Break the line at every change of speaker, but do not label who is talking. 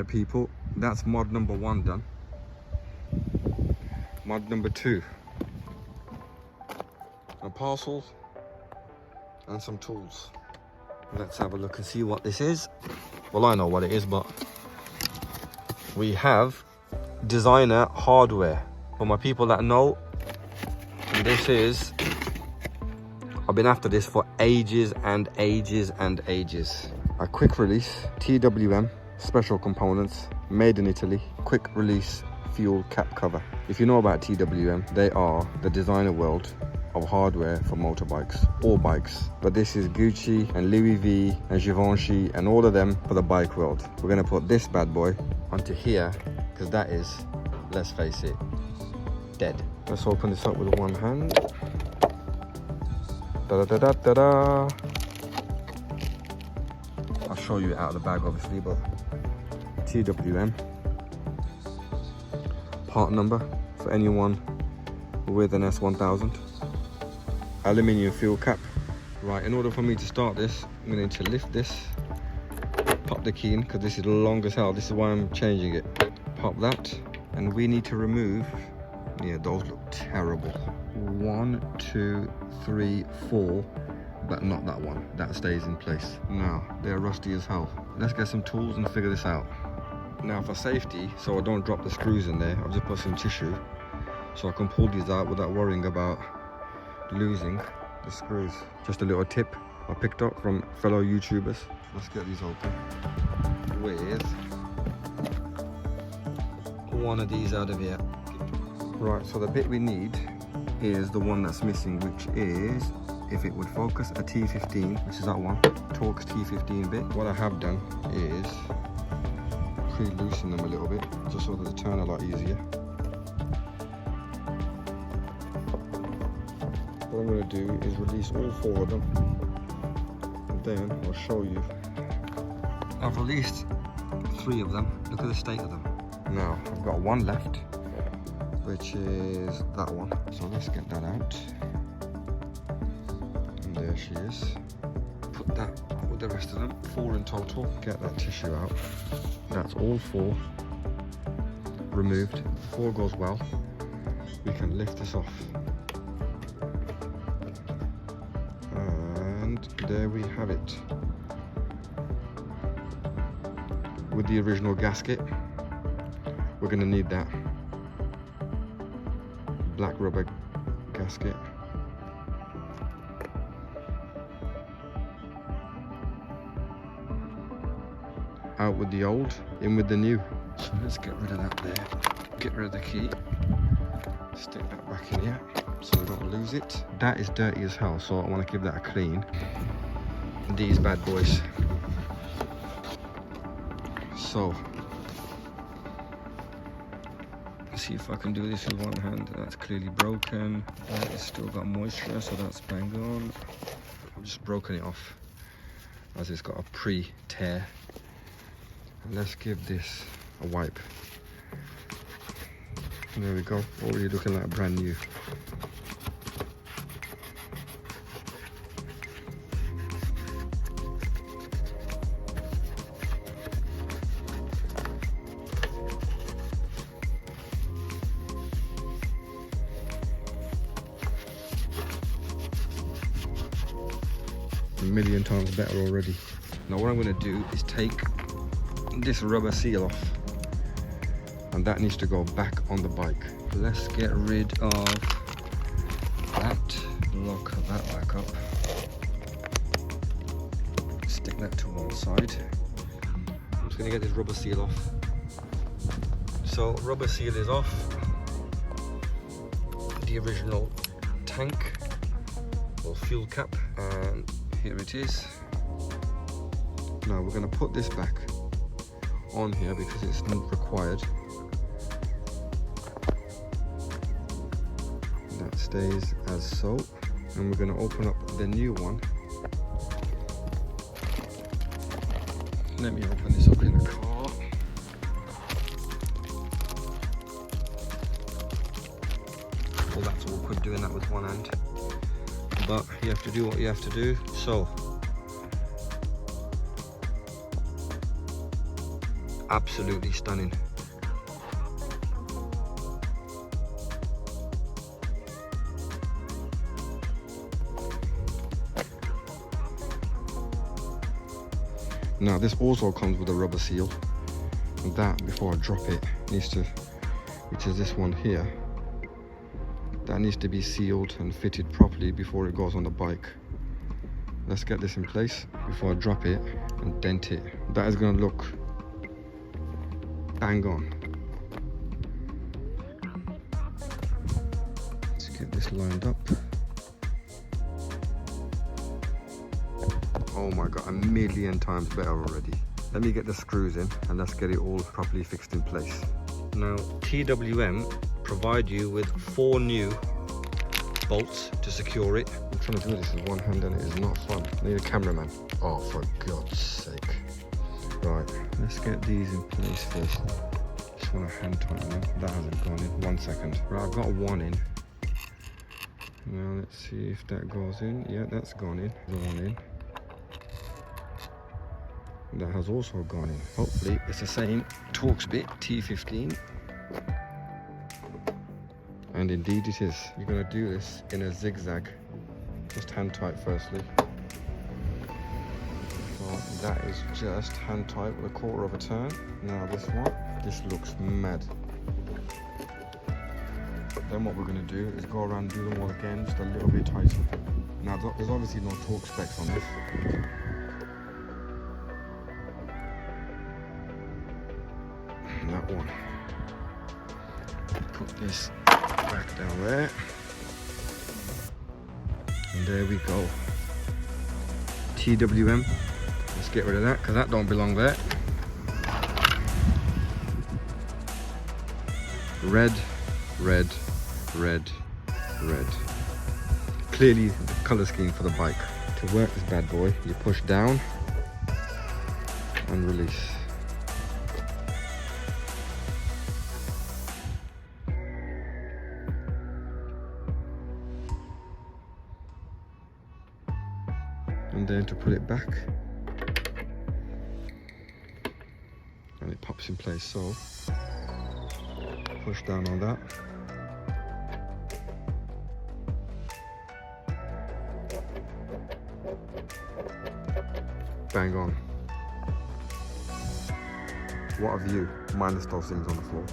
Right people, that's mod number 1 done. Mod number 2. A parcel and some tools. Let's have a look and see what this is. Well, I know what it is, but we have designer hardware. For my people that know, this is, I've been after this for ages and ages and ages. A quick release TWM special components, made in Italy, quick release fuel cap cover. If you know about TWM, they are the designer world of hardware for motorbikes or bikes. But this is Gucci and Louis V and Givenchy and all of them for the bike world. We're gonna put this bad boy onto here because that is, let's face it, dead. Let's open this up with one hand. Da-da-da-da-da-da. I'll show you it out of the bag obviously, but TWM. Part number for anyone with an S1000. Aluminium fuel cap. Right, in order for me to start this, I'm going to lift this, pop the key in, because this is long as hell. This is why I'm changing it. Pop that, and we need to remove, yeah, those look terrible. 1, 2, 3, 4, but not that one. That stays in place. Now, they're rusty as hell. Let's get some tools and figure this out. Now for safety, so I don't drop the screws in there, I've just put some tissue so I can pull these out without worrying about losing the screws. Just a little tip I picked up from fellow YouTubers. Let's get these open with one of these out of here. Right, so the bit we need is the one that's missing, which is, if it would focus, a T15, which is that one, Torx T15 bit. What I have done is pre-loosen them a little bit, just so that they turn a lot easier. What I'm going to do is release all 4 of them, and then I'll show you. I've released 3 of them. Look at the state of them. Now I've got one left, which is that one. So let's get that out. And there she is. Put that with the rest of them. 4 in total. Get that tissue out. That's all 4 removed. If all goes well, we can lift this off. And there we have it. With the original gasket, we're going to need that black rubber gasket. Out with the old, in with the new. So let's get rid of that there. Get rid of the key. Stick that back in here so we don't lose it. That is dirty as hell, so I want to give that a clean. These bad boys. So let's see if I can do this with one hand. That's clearly broken. It's still got moisture, so that's bang on. I've just broken it off as it's got a pre-tear. Let's give this a wipe. There we go, already looking like brand new. A million times better already. Now what I'm going to do is take this rubber seal off, and that needs to go back on the bike. Let's get rid of that, lock that back up, stick that to one side. I'm just going to get this rubber seal off. So rubber seal is off. The original tank or fuel cap, and here it is. Now we're going to put this back on here because it's not required. That stays as so, and we're going to open up the new one. Let me open this up in the car. Well, that's awkward doing that with one hand, but you have to do what you have to do. So Absolutely stunning. Now this also comes with a rubber seal, and that, before I drop it, needs to, which is this one here, that needs to be sealed and fitted properly before it goes on the bike. Let's get this in place before I drop it and dent it. That is going to look bang on. Let's get this lined up. Oh my god, a million times better already. Let me get the screws in and let's get it all properly fixed in place. Now, TWM provide you with 4 new bolts to secure it. I'm trying to do this with one hand and it is not fun. I need a cameraman. Oh, for God's sake. Right, let's get these in place first. Just want to hand tighten them. That hasn't gone in. 1 second. Right, I've got one in. Now let's see if that goes in. Yeah, that's gone in. There's one in. That has also gone in. Hopefully it's the same Torx bit, T15. And indeed it is. You're going to do this in a zigzag. Just hand tight firstly. So that is just hand tight with a 1/4 of a turn. Now this one, this looks mad. Then what we're going to do is go around and do them all again, just a little bit tighter. Now there's obviously no Torx specs on this. That one. Put this back down there. And there we go. TWM. Let's get rid of that because that don't belong there. Red, red, red, red. Clearly the colour scheme for the bike. To work this bad boy, you push down and release. And then to put it back, and it pops in place. So push down on that, bang on. What a view, minus those things on the floor.